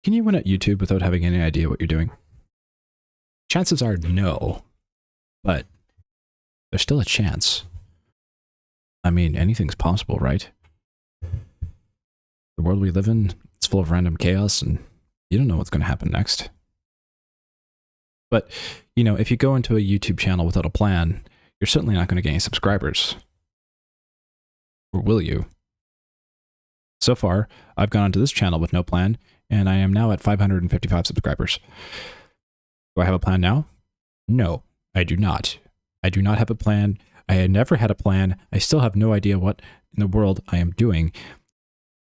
Can you win at YouTube without having any idea what you're doing? Chances are no, but there's still a chance. I mean, anything's possible, right? The world we live in, it's full of random chaos, and you don't know what's going to happen next. But, you know, if you go into a YouTube channel without a plan, you're certainly not going to get any subscribers. Or will you? So far, I've gone onto this channel with no plan, and I am now at 555 subscribers. Do I have a plan now? No, I do not. I do not have a plan. I had never had a plan. I still have no idea what in the world I am doing.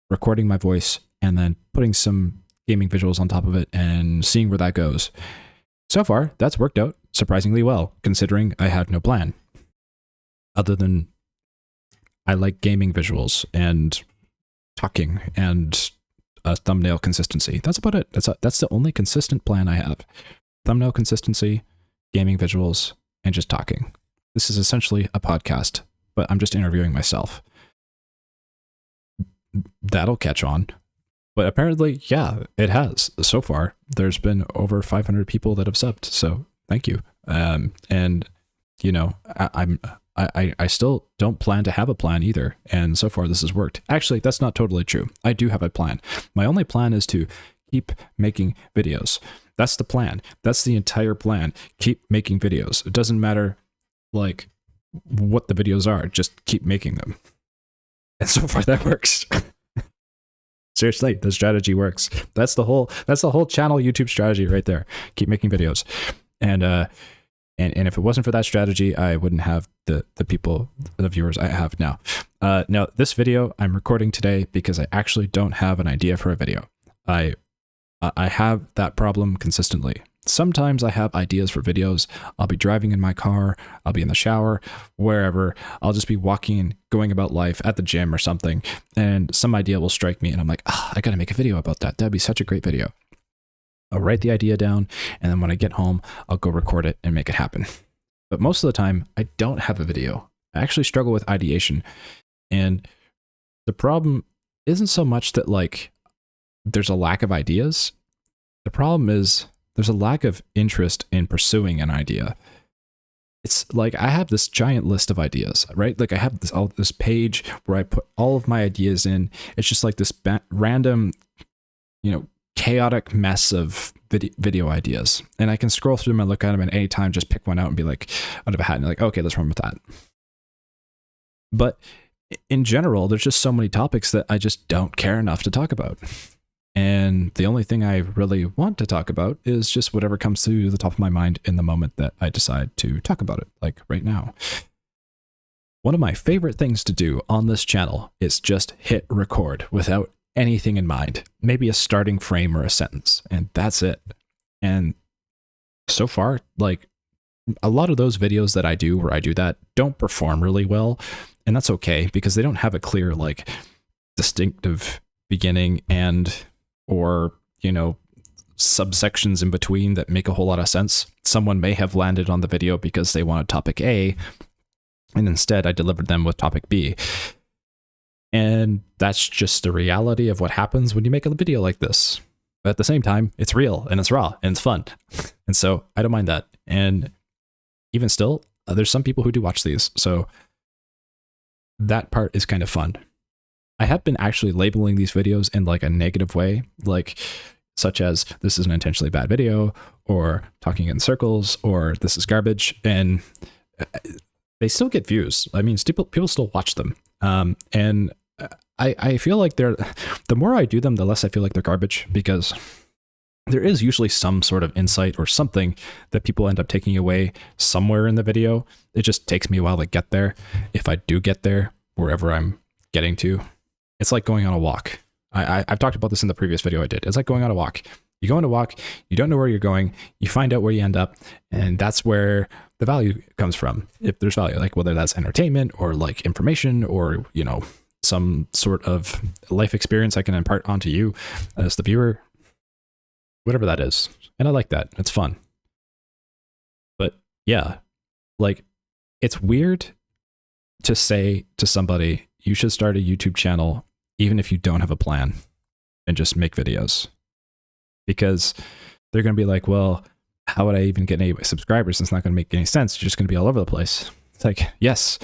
Recording my voice and then putting some gaming visuals on top of it and seeing where that goes. So far, that's worked out surprisingly well, considering I had no plan. Other than I like gaming visuals and talking and a thumbnail consistency. That's about it. That's the only consistent plan I have. Thumbnail consistency, gaming visuals, and just talking. This is essentially a podcast, but I'm just interviewing myself. That'll catch on. But apparently, yeah, it has. So far, there's been over 500 people that have subbed, so thank you. And, you know, I still don't plan to have a plan either, and so far this has worked. Actually, that's not totally true. I do have a plan. My only plan is to keep making videos. That's the plan. That's the entire plan. Keep making videos. It doesn't matter, like, what the videos are. Just keep making them. And so far that works. Seriously, the strategy works. That's the whole channel YouTube strategy right there. Keep making videos. And if it wasn't for that strategy, I wouldn't have the viewers I have now. Now, this video I'm recording today because I actually don't have an idea for a video. I have that problem consistently. Sometimes I have ideas for videos. I'll be driving in my car, I'll be in the shower, wherever. I'll just be walking and going about life at the gym or something, and some idea will strike me, and I'm like, I gotta make a video about that. That'd be such a great video. I'll write the idea down, and then when I get home, I'll go record it and make it happen. But most of the time, I don't have a video. I actually struggle with ideation, and the problem isn't so much that, like, there's a lack of ideas. The problem is there's a lack of interest in pursuing an idea. It's like I have this giant list of ideas, right? Like I have this page where I put all of my ideas in. It's just like this random, you know, chaotic mess of video ideas. And I can scroll through them and look at them, and any time just pick one out and be like, out of a hat, and like, okay, let's run with that. But in general, there's just so many topics that I just don't care enough to talk about. And the only thing I really want to talk about is just whatever comes to the top of my mind in the moment that I decide to talk about it, like right now. One of my favorite things to do on this channel is just hit record without anything in mind, maybe a starting frame or a sentence, and that's it. And so far, like, a lot of those videos that I do where I do that don't perform really well, and that's okay because they don't have a clear, like, distinctive beginning and or, you know, subsections in between that make a whole lot of sense. Someone may have landed on the video because they wanted topic A, and instead I delivered them with topic B. And that's just the reality of what happens when you make a video like this. But at the same time, it's real and it's raw and it's fun. And so I don't mind that. And even still, there's some people who do watch these. So that part is kind of fun. I have been actually labeling these videos in like a negative way, like such as this is an intentionally bad video, or talking in circles, or this is garbage, and they still get views. I mean, people still watch them. And I feel like the more I do them, the less I feel like they're garbage, because there is usually some sort of insight or something that people end up taking away somewhere in the video. It just takes me a while to get there. If I do get there, wherever I'm getting to, it's like going on a walk. I've talked about this in the previous video I did. It's like going on a walk. You go on a walk, you don't know where you're going, you find out where you end up, and that's where the value comes from. If there's value, like whether that's entertainment or like information or, you know, some sort of life experience I can impart onto you as the viewer, whatever that is. And I like that. It's fun. But yeah, like, it's weird to say to somebody, you should start a YouTube channel even if you don't have a plan and just make videos. because they're going to be like, well, how would I even get any subscribers? It's not going to make any sense. You're just going to be all over the place. It's like, yes,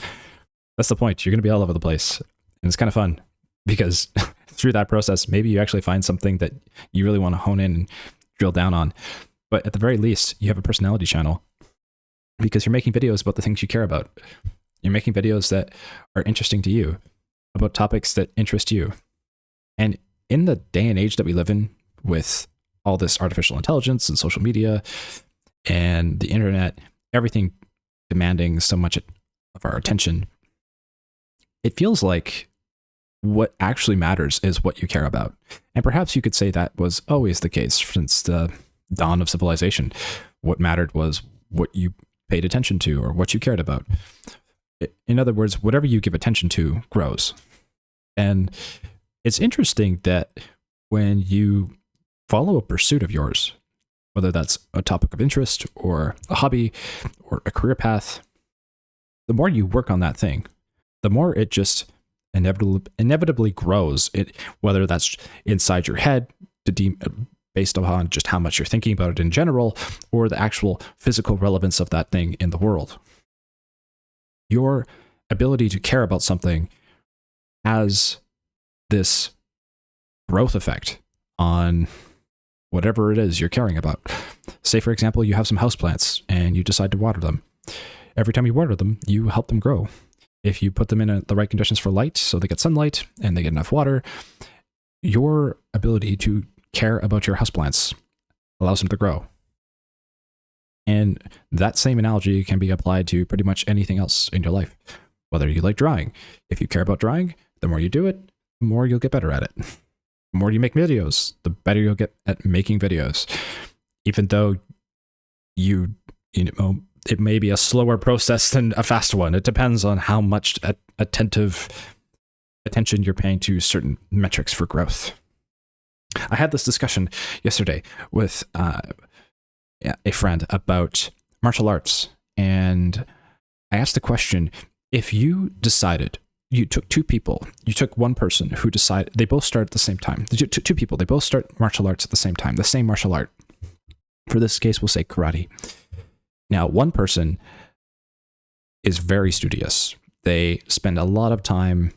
that's the point. You're going to be all over the place. And it's kind of fun because through that process, maybe you actually find something that you really want to hone in and drill down on. But at the very least, you have a personality channel because you're making videos about the things you care about. You're making videos that are interesting to you, about topics that interest you. And in the day and age that we live in, with all this artificial intelligence and social media and the internet, everything demanding so much of our attention, it feels like what actually matters is what you care about. And perhaps you could say that was always the case since the dawn of civilization. What mattered was what you paid attention to or what you cared about. In other words, whatever you give attention to grows. And it's interesting that when you follow a pursuit of yours, whether that's a topic of interest or a hobby or a career path, the more you work on that thing, the more it just inevitably grows. Whether that's inside your head based upon just how much you're thinking about it in general, or the actual physical relevance of that thing in the world. Your ability to care about something has this growth effect on whatever it is you're caring about. Say, for example, you have some houseplants and you decide to water them. Every time you water them, you help them grow. If you put them in the right conditions for light, so they get sunlight and they get enough water, your ability to care about your houseplants allows them to grow. And that same analogy can be applied to pretty much anything else in your life. Whether you like drawing, if you care about drawing, the more you do it, the more you'll get better at it. The more you make videos, the better you'll get at making videos. Even though you know, it may be a slower process than a fast one. It depends on how much attention you're paying to certain metrics for growth. I had this discussion yesterday with a friend about martial arts, and I asked the question, if you decided, you took two people, you took one person who decided, they both start at the same time. Two people, they both start martial arts at the same time, the same martial art. For this case, we'll say karate. Now, one person is very studious. They spend a lot of time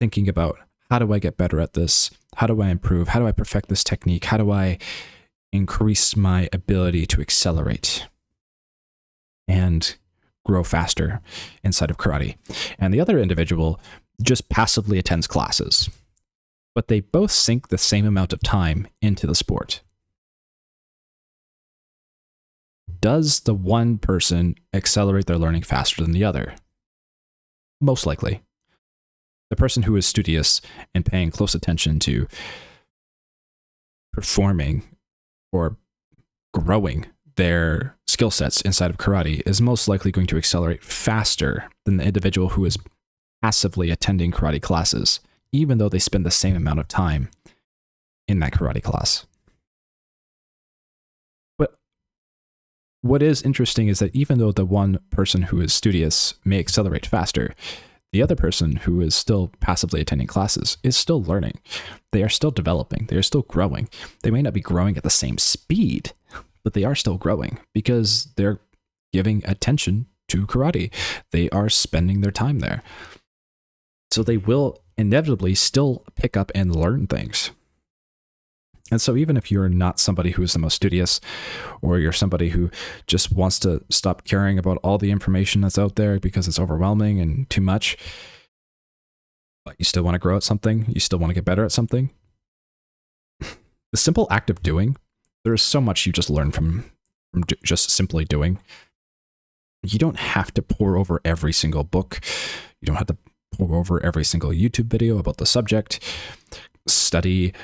thinking about, how do I get better at this? How do I improve? How do I perfect this technique? How do I increase my ability to accelerate and grow faster inside of karate? And the other individual just passively attends classes, but they both sink the same amount of time into the sport. Does the one person accelerate their learning faster than the other? Most likely. The person who is studious and paying close attention to performing or growing their skill sets inside of karate is most likely going to accelerate faster than the individual who is passively attending karate classes, even though they spend the same amount of time in that karate class. But what is interesting is that even though the one person who is studious may accelerate faster, the other person who is still passively attending classes is still learning. They are still developing. They are still growing. They may not be growing at the same speed, but they are still growing because they're giving attention to karate. They are spending their time there. So they will inevitably still pick up and learn things. And so even if you're not somebody who is the most studious, or you're somebody who just wants to stop caring about all the information that's out there because it's overwhelming and too much, but you still want to grow at something, you still want to get better at something, the simple act of doing, there's so much you just learn from just simply doing. You don't have to pore over every single book. You don't have to pore over every single YouTube video about the subject, study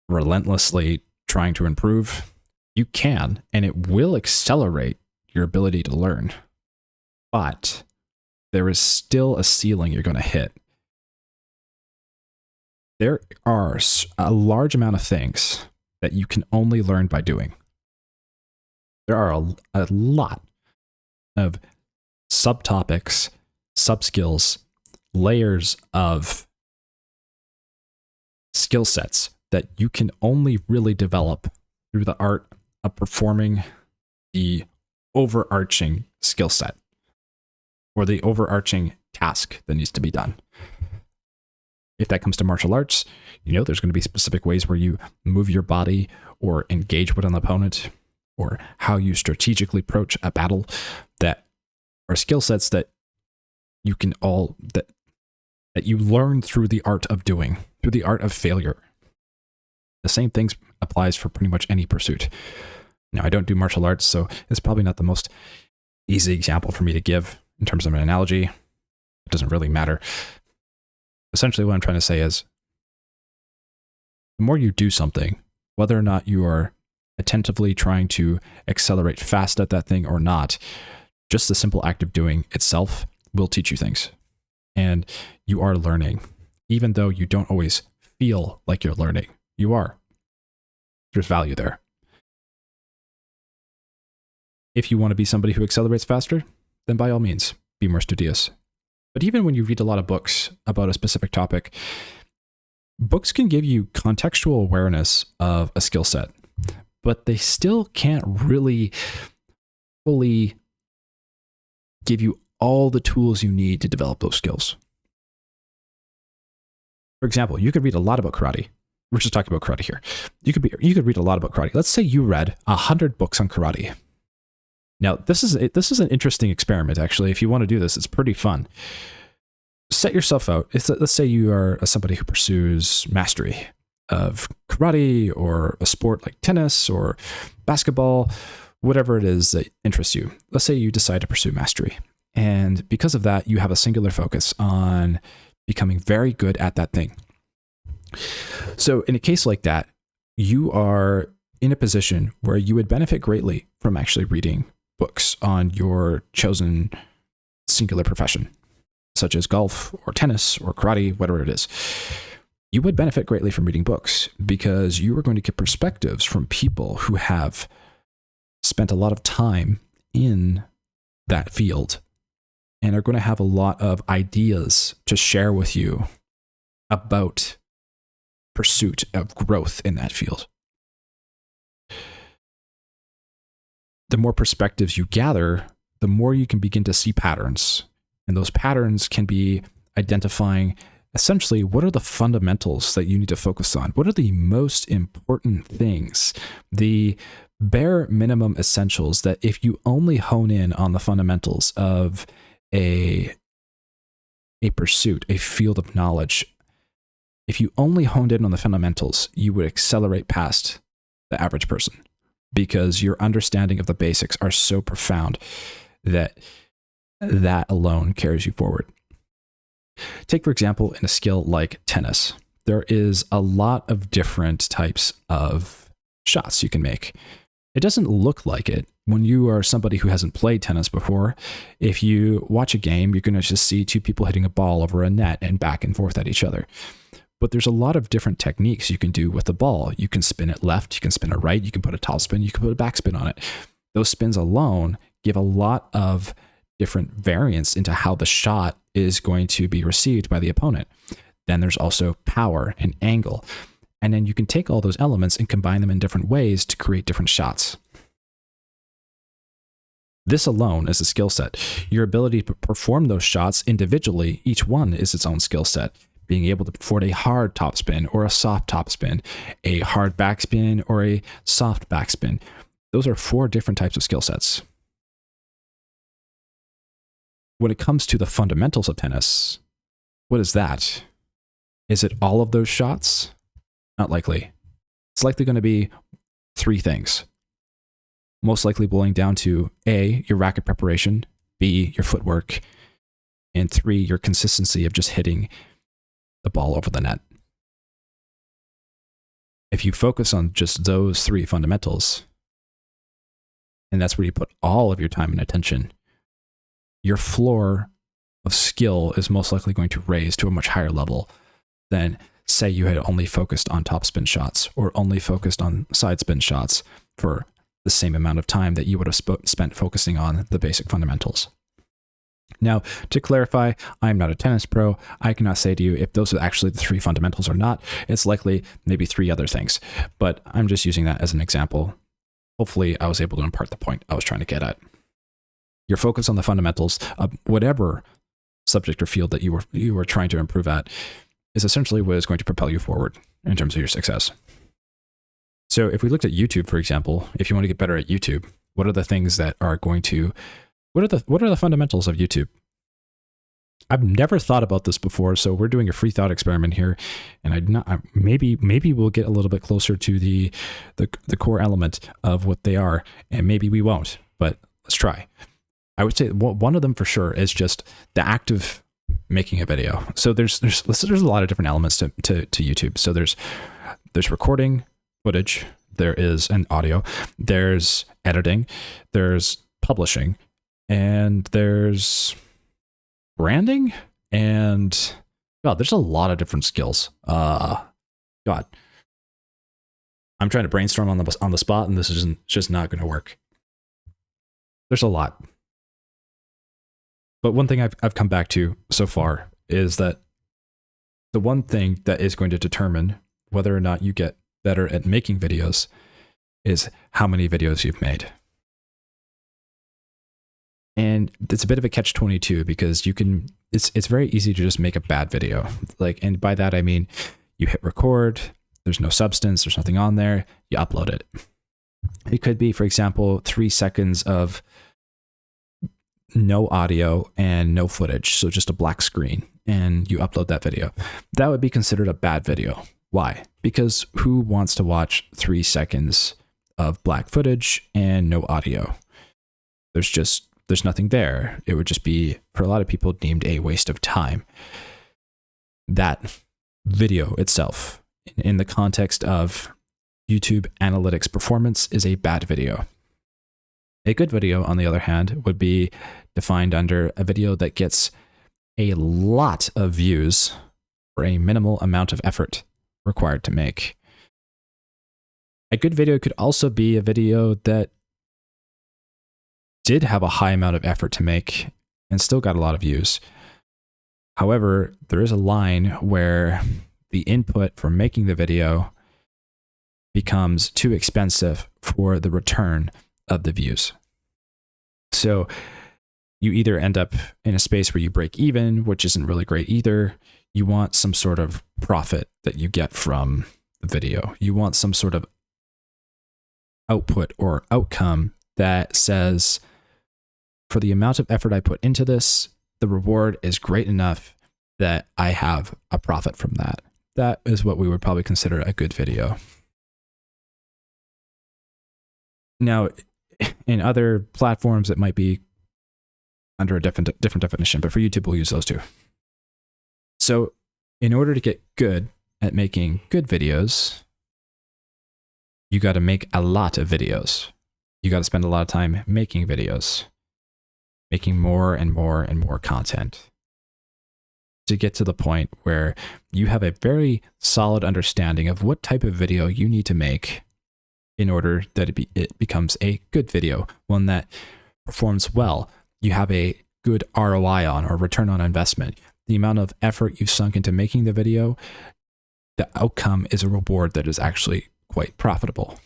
relentlessly trying to improve. You can, and it will accelerate your ability to learn. But there is still a ceiling you're going to hit. There are a large amount of things that you can only learn by doing. There are a lot of subtopics, subskills, layers of skill sets that you can only really develop through the art of performing the overarching skill set or the overarching task that needs to be done. If that comes to martial arts, there's going to be specific ways where you move your body or engage with an opponent or how you strategically approach a battle that are skill sets that you can that you learn through the art of doing, through the art of failure. The same thing applies for pretty much any pursuit. Now, I don't do martial arts, so it's probably not the most easy example for me to give in terms of an analogy. It doesn't really matter. Essentially, what I'm trying to say is, the more you do something, whether or not you are attentively trying to accelerate fast at that thing or not, just the simple act of doing itself will teach you things. And you are learning, even though you don't always feel like you're learning. You are. There's value there. If you want to be somebody who accelerates faster, then by all means, be more studious. But even when you read a lot of books about a specific topic, books can give you contextual awareness of a skill set, but they still can't really fully give you all the tools you need to develop those skills. For example, you could read a lot about karate. We're just talking about karate here. You could read a lot about karate. Let's say you read 100 books on karate. Now, this is an interesting experiment, actually. If you want to do this, it's pretty fun. Set yourself out. Let's say you are somebody who pursues mastery of karate or a sport like tennis or basketball, whatever it is that interests you. Let's say you decide to pursue mastery. And because of that, you have a singular focus on becoming very good at that thing. So in a case like that, you are in a position where you would benefit greatly from actually reading books on your chosen singular profession, such as golf or tennis or karate, whatever it is. You would benefit greatly from reading books because you are going to get perspectives from people who have spent a lot of time in that field and are going to have a lot of ideas to share with you about pursuit of growth in that field. The more perspectives you gather, the more you can begin to see patterns. And those patterns can be identifying essentially what are the fundamentals that you need to focus on? What are the most important things? The bare minimum essentials that if you only hone in on the fundamentals of a pursuit, a field of knowledge, if you only honed in on the fundamentals, you would accelerate past the average person because your understanding of the basics are so profound that alone carries you forward. Take, for example, in a skill like tennis, there is a lot of different types of shots you can make. It doesn't look like it when you are somebody who hasn't played tennis before. If you watch a game, you're going to just see two people hitting a ball over a net and back and forth at each other. But there's a lot of different techniques you can do with the ball. You can spin it left, you can spin it right, you can put a top spin, you can put a back spin on it. Those spins alone give a lot of different variance into how the shot is going to be received by the opponent. Then there's also power and angle. And then you can take all those elements and combine them in different ways to create different shots. This alone is a skill set. Your ability to perform those shots individually, each one is its own skill set. Being able to perform a hard topspin or a soft topspin, a hard backspin or a soft backspin. Those are 4 different types of skill sets. When it comes to the fundamentals of tennis, what is that? Is it all of those shots? Not likely. It's likely going to be 3 things. Most likely boiling down to A, your racket preparation, B, your footwork, and 3, your consistency of just hitting the ball over the net. If you focus on just those 3 fundamentals, and that's where you put all of your time and attention, your floor of skill is most likely going to raise to a much higher level than, say, you had only focused on topspin shots or only focused on side spin shots for the same amount of time that you would have spent focusing on the basic fundamentals. Now, to clarify, I'm not a tennis pro. I cannot say to you if those are actually the 3 fundamentals or not. It's likely maybe 3 other things, but I'm just using that as an example. Hopefully, I was able to impart the point I was trying to get at. Your focus on the fundamentals of whatever subject or field that you were trying to improve at is essentially what is going to propel you forward in terms of your success. So if we looked at YouTube, for example, if you want to get better at YouTube, what are the things that are going to what are the fundamentals of YouTube? I've never thought about this before, so we're doing a free thought experiment here, and maybe we'll get a little bit closer to the core element of what they are, and maybe we won't, but let's try. I would say one of them for sure is just the act of making a video. So there's a lot of different elements to YouTube. So there's recording footage, there is an audio, there's editing, there's publishing, and there's branding, and God, there's a lot of different skills. God, I'm trying to brainstorm on the spot, and this is just not going to work. There's a lot. But one thing I've come back to so far is that the one thing that is going to determine whether or not you get better at making videos is how many videos you've made. And it's a bit of a catch-22 because it's very easy to just make a bad video. And by that I mean you hit record, there's no substance, there's nothing on there, you upload it. It could be, for example, 3 seconds of no audio and no footage, so just a black screen, and you upload that video. That would be considered a bad video. Why? Because who wants to watch 3 seconds of black footage and no audio? There's nothing there. It would just be, for a lot of people, deemed a waste of time. That video itself, in the context of YouTube analytics performance, is a bad video. A good video, on the other hand, would be defined under a video that gets a lot of views for a minimal amount of effort required to make. A good video could also be a video that did have a high amount of effort to make and still got a lot of views. However, there is a line where the input for making the video becomes too expensive for the return of the views. So you either end up in a space where you break even, which isn't really great either. You want some sort of profit that you get from the video. You want some sort of output or outcome that says, for the amount of effort I put into this, the reward is great enough that I have a profit from that. That is what we would probably consider a good video. Now, in other platforms, it might be under a different definition, but for YouTube, we'll use those two. So in order to get good at making good videos, you got to make a lot of videos. You got to spend a lot of time making videos, making more and more and more content to get to the point where you have a very solid understanding of what type of video you need to make in order that it becomes a good video, one that performs well. You have a good ROI on, or return on investment. The amount of effort you've sunk into making the video, the outcome is a reward that is actually quite profitable.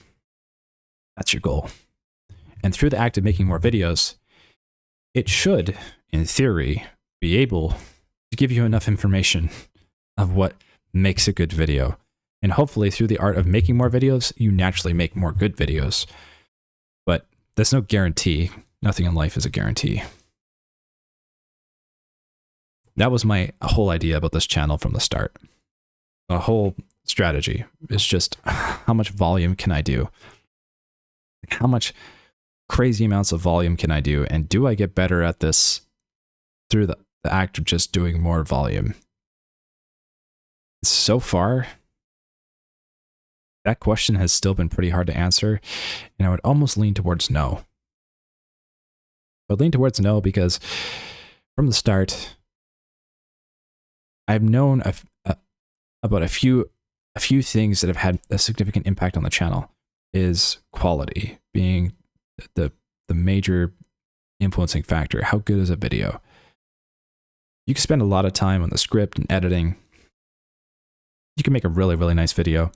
That's your goal. And through the act of making more videos, it should, in theory, be able to give you enough information of what makes a good video. And hopefully through the art of making more videos, you naturally make more good videos. But that's no guarantee. Nothing in life is a guarantee. That was my whole idea about this channel from the start. The whole strategy is just, how much volume can I do? How much crazy amounts of volume can I do? And do I get better at this through the act of just doing more volume? So far, that question has still been pretty hard to answer, and I would almost lean towards no. I would lean towards no because from the start, I've known about a few things that have had a significant impact on the channel. Is quality being the major influencing factor. How good is a video? You can spend a lot of time on the script and editing. You can make a really, really nice video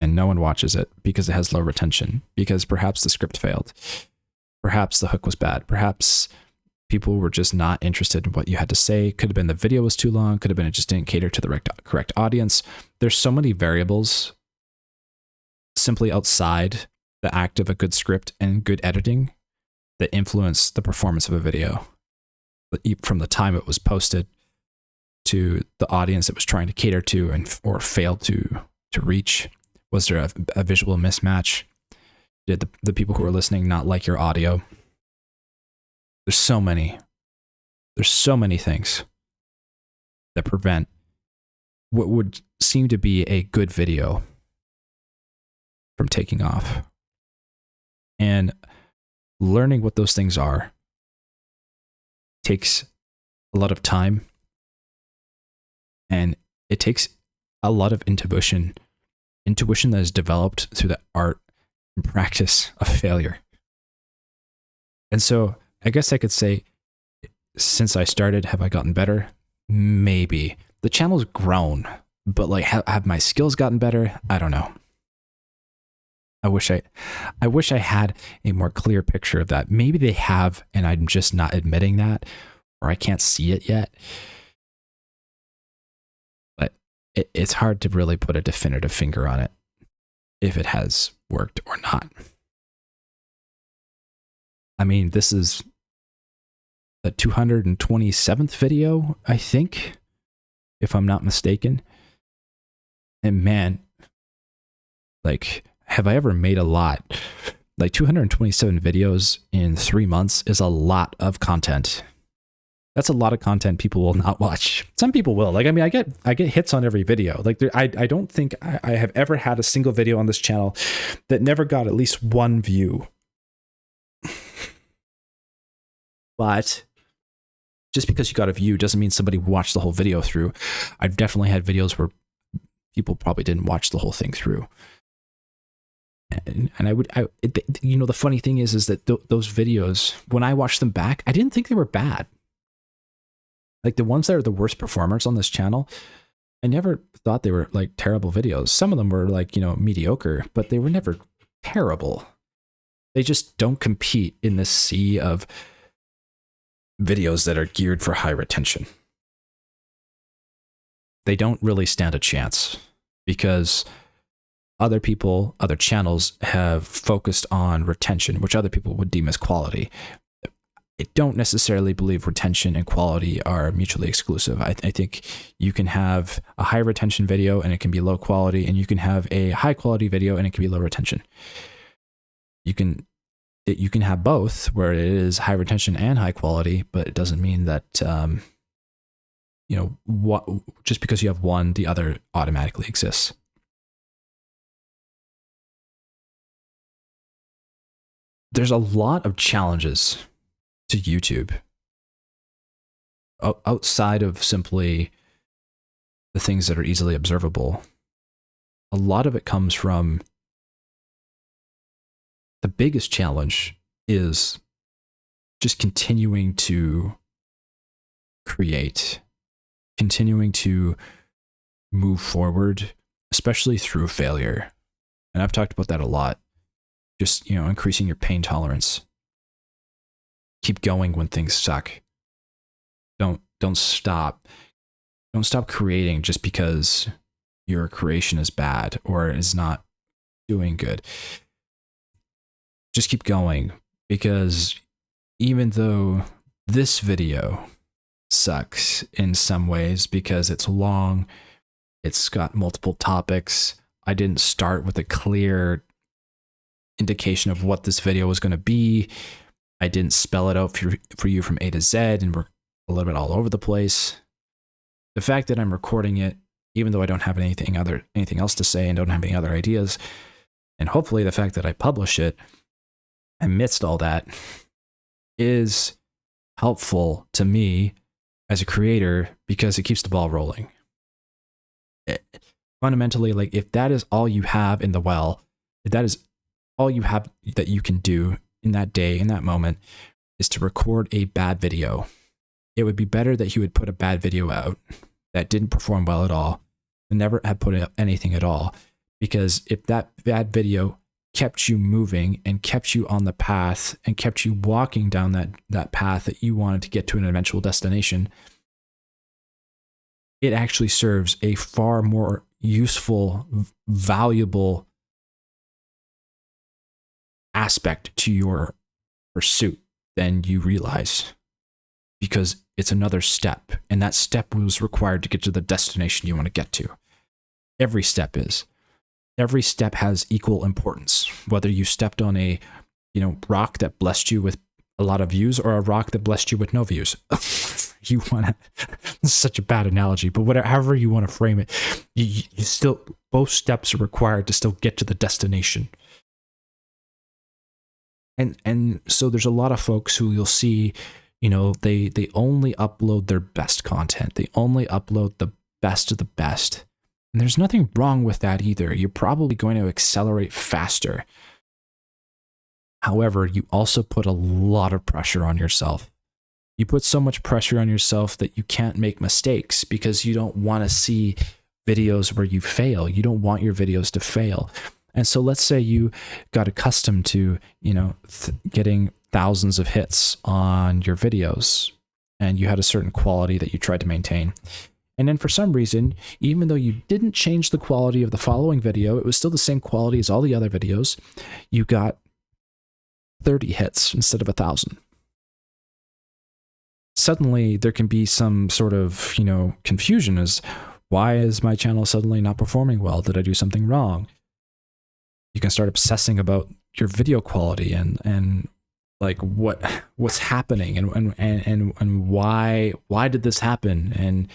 and no one watches it because it has low retention, because perhaps the script failed. Perhaps the hook was bad. Perhaps people were just not interested in what you had to say. Could have been the video was too long. Could have been it just didn't cater to the correct audience. There's so many variables simply outside the act of a good script and good editing that influence the performance of a video. From the time it was posted to the audience it was trying to cater to or failed to reach. Was there a visual mismatch? Did the people who are listening not like your audio? There's so many things that prevent what would seem to be a good video from taking off. And learning what those things are takes a lot of time, and it takes a lot of intuition that is developed through the art and practice of failure. And so I guess I could say, since I started, have I gotten better? Maybe. The channel's grown, but like, have my skills gotten better? I don't know. I wish I had a more clear picture of that. Maybe they have, and I'm just not admitting that, or I can't see it yet. But it's hard to really put a definitive finger on it, if it has worked or not. I mean, this is the 227th video, I think, if I'm not mistaken. And man, like, have I ever made a lot? Like 227 videos in 3 months is a lot of content. That's a lot of content people will not watch. Some people will. Like, I mean, I get hits on every video. Like, I don't think I have ever had a single video on this channel that never got at least one view. But just because you got a view doesn't mean somebody watched the whole video through. I've definitely had videos where people probably didn't watch the whole thing through. And the funny thing is that those videos, when I watched them back, I didn't think they were bad. Like the ones that are the worst performers on this channel, I never thought they were like terrible videos. Some of them were like, mediocre, but they were never terrible. They just don't compete in this sea of videos that are geared for high retention. They don't really stand a chance because other channels have focused on retention, which other people would deem as quality. I don't necessarily believe retention and quality are mutually exclusive. I think you can have a high retention video and it can be low quality, and you can have a high quality video and it can be low retention. You can have both, where it is high retention and high quality, but it doesn't mean that just because you have one, the other automatically exists. There's a lot of challenges to YouTube outside of simply the things that are easily observable. A lot of it comes from the biggest challenge is just continuing to create, continuing to move forward, especially through failure. And I've talked about that a lot. Just, increasing your pain tolerance. Keep going when things suck. Don't stop. Don't stop creating just because your creation is bad or is not doing good. Just keep going, because even though this video sucks in some ways because it's long, it's got multiple topics, I didn't start with a clear indication of what this video was going to be. I didn't spell it out for you from A to Z, and we're a little bit all over the place. The fact that I'm recording it, even though I don't have anything else to say and don't have any other ideas, and hopefully the fact that I publish it amidst all that, is helpful to me as a creator because it keeps the ball rolling. Fundamentally, like, if that is all you have in the well, if that is all you have that you can do in that day, in that moment, is to record a bad video, it would be better that he would put a bad video out that didn't perform well at all and never have put out anything at all. Because if that bad video kept you moving and kept you on the path and kept you walking down that path that you wanted to get to an eventual destination, it actually serves a far more useful, valuable aspect to your pursuit than you realize, because it's another step, and that step was required to get to the destination you want to get to. Every step is. Every step has equal importance, whether you stepped on a, rock that blessed you with a lot of views or a rock that blessed you with no views. You want to, this is such a bad analogy, but whatever, however you want to frame it, you still, both steps are required to still get to the destination. And so there's a lot of folks who you'll see, they only upload their best content. They only upload the best of the best. And there's nothing wrong with that either. You're probably going to accelerate faster. However, you also put a lot of pressure on yourself. You put so much pressure on yourself that you can't make mistakes because you don't want to see videos where you fail. You don't want your videos to fail. And so let's say you got accustomed to, getting thousands of hits on your videos, and you had a certain quality that you tried to maintain. And then for some reason, even though you didn't change the quality of the following video, it was still the same quality as all the other videos, you got 30 hits instead of 1,000. Suddenly there can be some sort of, confusion as, why is my channel suddenly not performing well? Did I do something wrong? You can start obsessing about your video quality and like what's happening and why did this happen? And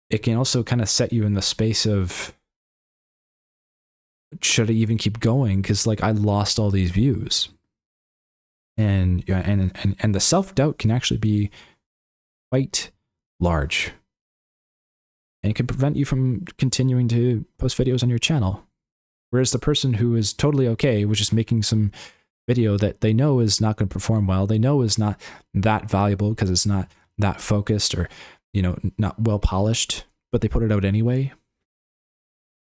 it can also kind of set you in the space of, should I even keep going? Because like I lost all these views, and the self-doubt can actually be quite large, and it can prevent you from continuing to post videos on your channel. Whereas the person who is totally okay with just making some video that they know is not going to perform well, they know is not that valuable because it's not that focused or, not well polished, but they put it out anyway,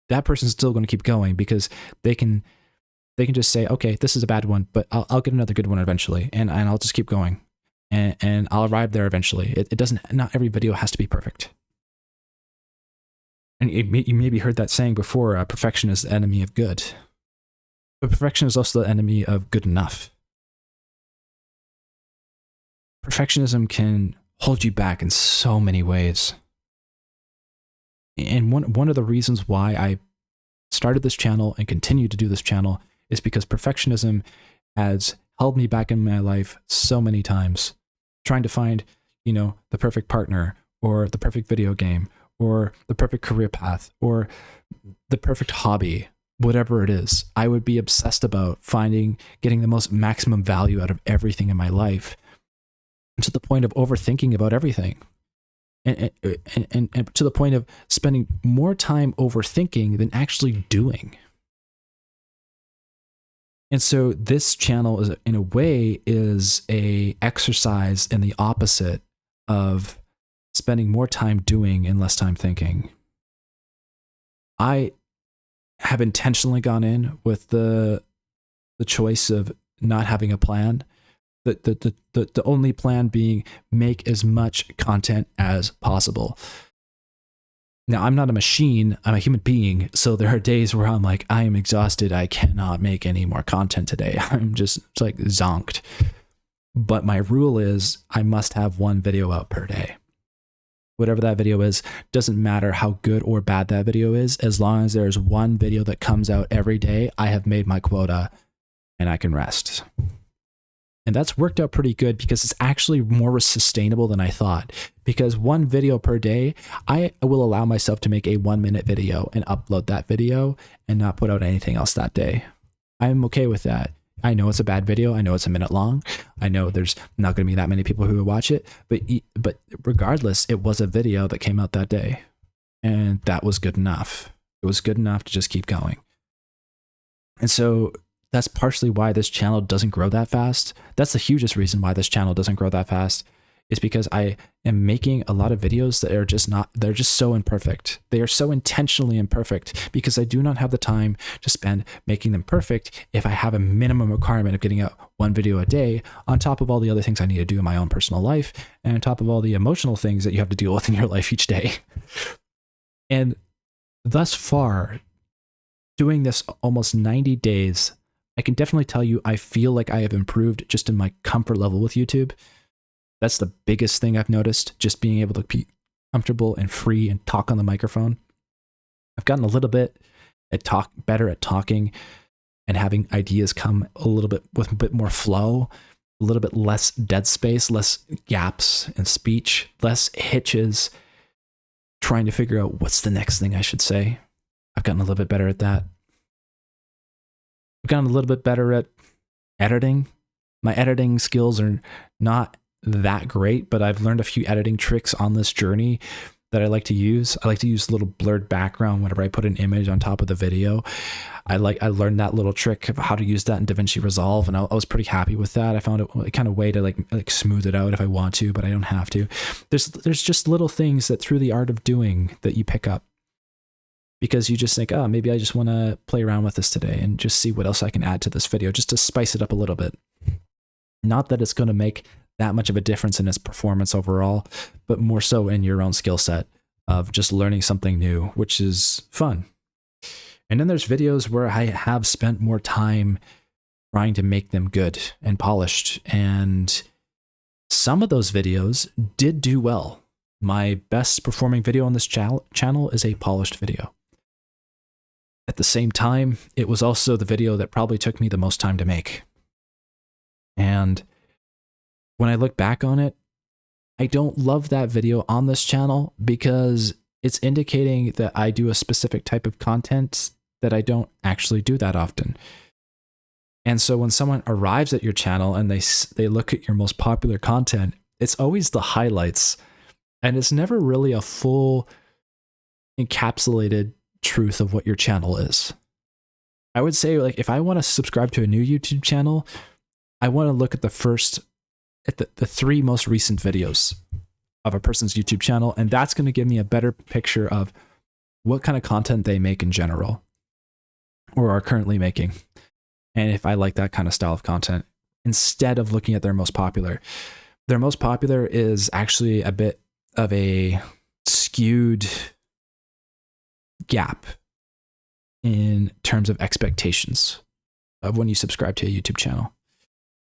that person's still going to keep going because they can just say, okay, this is a bad one, but I'll get another good one eventually, and I'll just keep going, and I'll arrive there eventually. It doesn't, not every video has to be perfect. And you maybe heard that saying before, perfection is the enemy of good. But perfection is also the enemy of good enough. Perfectionism can hold you back in so many ways. And one of the reasons why I started this channel and continue to do this channel is because perfectionism has held me back in my life so many times, trying to find, the perfect partner or the perfect video game or the perfect career path or the perfect hobby, whatever it is. I would be obsessed about getting the most maximum value out of everything in my life, to the point of overthinking about everything. And to the point of spending more time overthinking than actually doing. And so this channel is, in a way, is a exercise in the opposite of spending more time doing and less time thinking. I have intentionally gone in with the choice of not having a plan. The only plan being make as much content as possible. Now, I'm not a machine, I'm a human being, so there are days where I'm like, I am exhausted, I cannot make any more content today. I'm just like zonked. But my rule is I must have one video out per day. Whatever that video is, doesn't matter how good or bad that video is, as long as there's one video that comes out every day, I have made my quota and I can rest. And that's worked out pretty good because it's actually more sustainable than I thought. Because one video per day, I will allow myself to make a 1-minute video and upload that video and not put out anything else that day. I'm okay with that. I know it's a bad video. I know it's a minute long. I know there's not going to be that many people who would watch it. But regardless, it was a video that came out that day. And that was good enough. It was good enough to just keep going. And so that's partially why this channel doesn't grow that fast. That's the hugest reason why this channel doesn't grow that fast, is because I am making a lot of videos that are just not, they're just so imperfect. They are so intentionally imperfect because I do not have the time to spend making them perfect if I have a minimum requirement of getting out one video a day on top of all the other things I need to do in my own personal life and on top of all the emotional things that you have to deal with in your life each day. And thus far, doing this almost 90 days, I can definitely tell you I feel like I have improved just in my comfort level with YouTube. That's the biggest thing I've noticed, just being able to be comfortable and free and talk on the microphone. I've gotten a little bit better at talking and having ideas come a little bit with a bit more flow, a little bit less dead space, less gaps in speech, less hitches, trying to figure out what's the next thing I should say. I've gotten a little bit better at that. I've gotten a little bit better at editing. My editing skills are not that great, but I've learned a few editing tricks on this journey that I like to use. I like to use a little blurred background whenever I put an image on top of the video. I learned that little trick of how to use that in DaVinci Resolve, and I was pretty happy with that. I found a kind of way to like smooth it out if I want to, but I don't have to. There's just little things that through the art of doing that you pick up, because you just think, oh, maybe I just want to play around with this today and just see what else I can add to this video, just to spice it up a little bit. Not that it's going to make that much of a difference in its performance overall, but more so in your own skill set of just learning something new, which is fun. And then there's videos where I have spent more time trying to make them good and polished, and some of those videos did do well. My best performing video on this channel is a polished video. At the same time, it was also the video that probably took me the most time to make. And when I look back on it, I don't love that video on this channel because it's indicating that I do a specific type of content that I don't actually do that often. And so when someone arrives at your channel and they look at your most popular content, it's always the highlights, and it's never really a full encapsulated truth of what your channel is. I would say, like, if I want to subscribe to a new YouTube channel, I want to look at the three most recent videos of a person's YouTube channel, and that's going to give me a better picture of what kind of content they make in general or are currently making, and if I like that kind of style of content, instead of looking at their most popular. Their most popular is actually a bit of a skewed gap in terms of expectations of when you subscribe to a YouTube channel.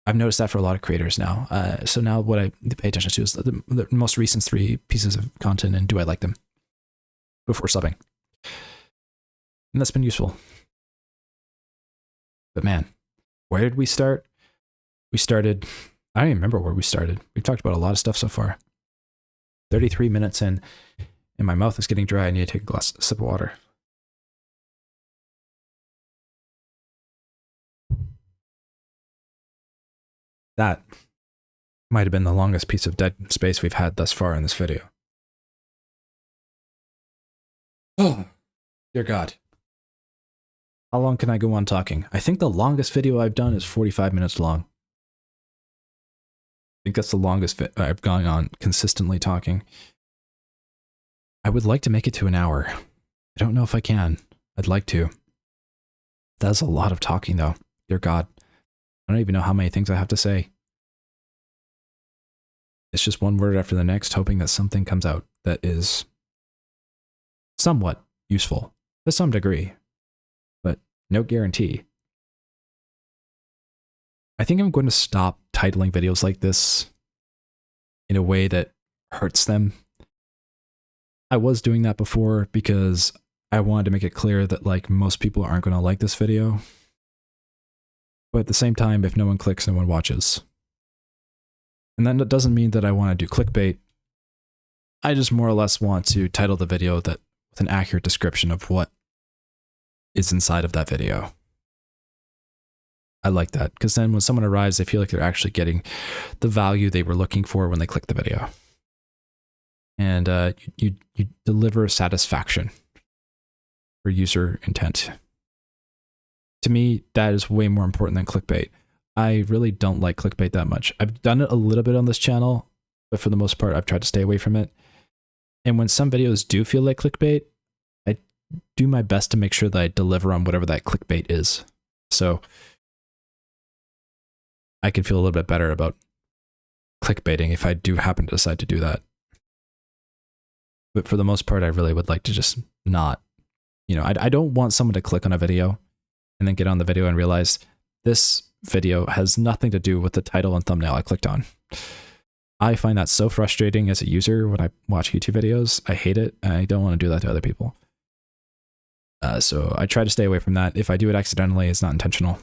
I've noticed that for a lot of creators now. So now what I pay attention to is the most recent 3 pieces of content, and do I like them before subbing? And that's been useful. But man, where did we start? We started, I don't even remember where we started. We've talked about a lot of stuff so far. 33 minutes in, and my mouth is getting dry. I need to take a sip of water. That might have been the longest piece of dead space we've had thus far in this video. Oh, dear God. How long can I go on talking? I think the longest video I've done is 45 minutes long. I think that's the longest I've gone on consistently talking. I would like to make it to an hour. I don't know if I can. I'd like to. That's a lot of talking, though. Dear God. I don't even know how many things I have to say. It's just one word after the next, hoping that something comes out that is somewhat useful to some degree, but no guarantee. I think I'm going to stop titling videos like this in a way that hurts them. I was doing that before because I wanted to make it clear that, like, most people aren't going to like this video. But at the same time, if no one clicks, no one watches. And that doesn't mean that I want to do clickbait. I just more or less want to title the video with an accurate description of what is inside of that video. I like that, because then when someone arrives, they feel like they're actually getting the value they were looking for when they clicked the video. And you deliver satisfaction for user intent. To me, that is way more important than clickbait. I really don't like clickbait that much. I've done it a little bit on this channel, but for the most part, I've tried to stay away from it. And when some videos do feel like clickbait, I do my best to make sure that I deliver on whatever that clickbait is. So I can feel a little bit better about clickbaiting if I do happen to decide to do that. But for the most part, I really would like to just not, I don't want someone to click on a video and then get on the video and realize this video has nothing to do with the title and thumbnail I clicked on. I find that so frustrating as a user when I watch YouTube videos. I hate it, and I don't want to do that to other people. So I try to stay away from that. If I do it accidentally, it's not intentional.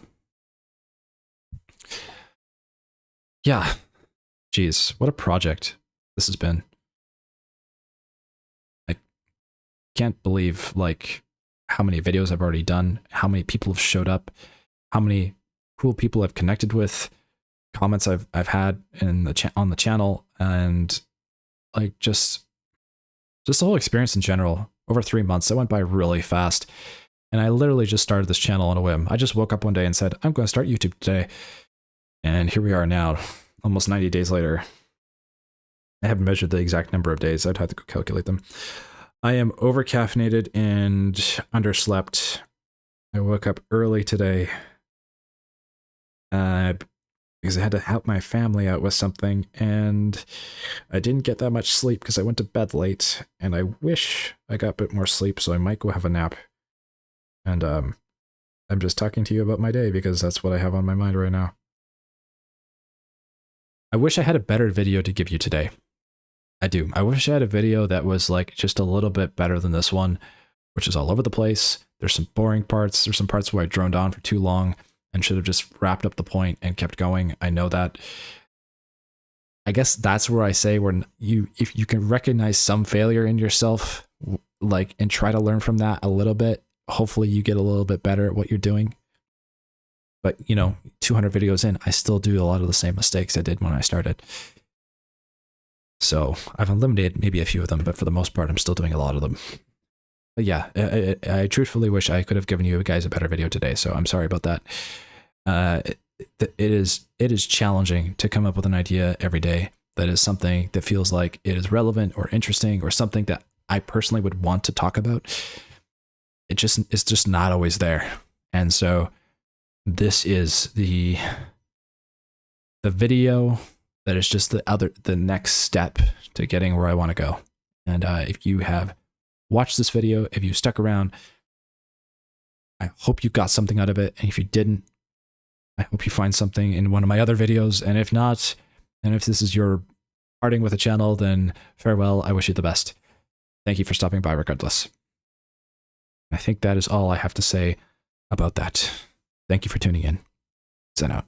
Yeah. Jeez, what a project this has been. I can't believe how many videos I've already done, how many people have showed up, how many cool people I've connected with, comments I've had in on the channel, and just the whole experience in general. Over 3 months, that went by really fast, and I literally just started this channel on a whim. I just woke up one day and said, I'm going to start YouTube today, and here we are now, almost 90 days later. I haven't measured the exact number of days. I'd have to go calculate them. I am over-caffeinated and underslept. I woke up early today because I had to help my family out with something, and I didn't get that much sleep because I went to bed late, and I wish I got a bit more sleep, so I might go have a nap. And I'm just talking to you about my day because that's what I have on my mind right now. I wish I had a better video to give you today. I do. I wish I had a video that was just a little bit better than this one, which is all over the place. There's some boring parts. There's some parts where I droned on for too long and should have just wrapped up the point and kept going. I know that. I guess that's where I say if you can recognize some failure in yourself, and try to learn from that a little bit, hopefully you get a little bit better at what you're doing. But 200 videos in, I still do a lot of the same mistakes I did when I started. So I've eliminated maybe a few of them, but for the most part, I'm still doing a lot of them. But yeah, I truthfully wish I could have given you guys a better video today, so I'm sorry about that. It is challenging to come up with an idea every day that is something that feels like it is relevant or interesting or something that I personally would want to talk about. It's just not always there. And so this is the video that is just the next step to getting where I want to go. And if you have watched this video, if you stuck around, I hope you got something out of it. And if you didn't, I hope you find something in one of my other videos. And if not, and if this is your parting with the channel, then farewell. I wish you the best. Thank you for stopping by regardless. I think that is all I have to say about that. Thank you for tuning in. Zen out.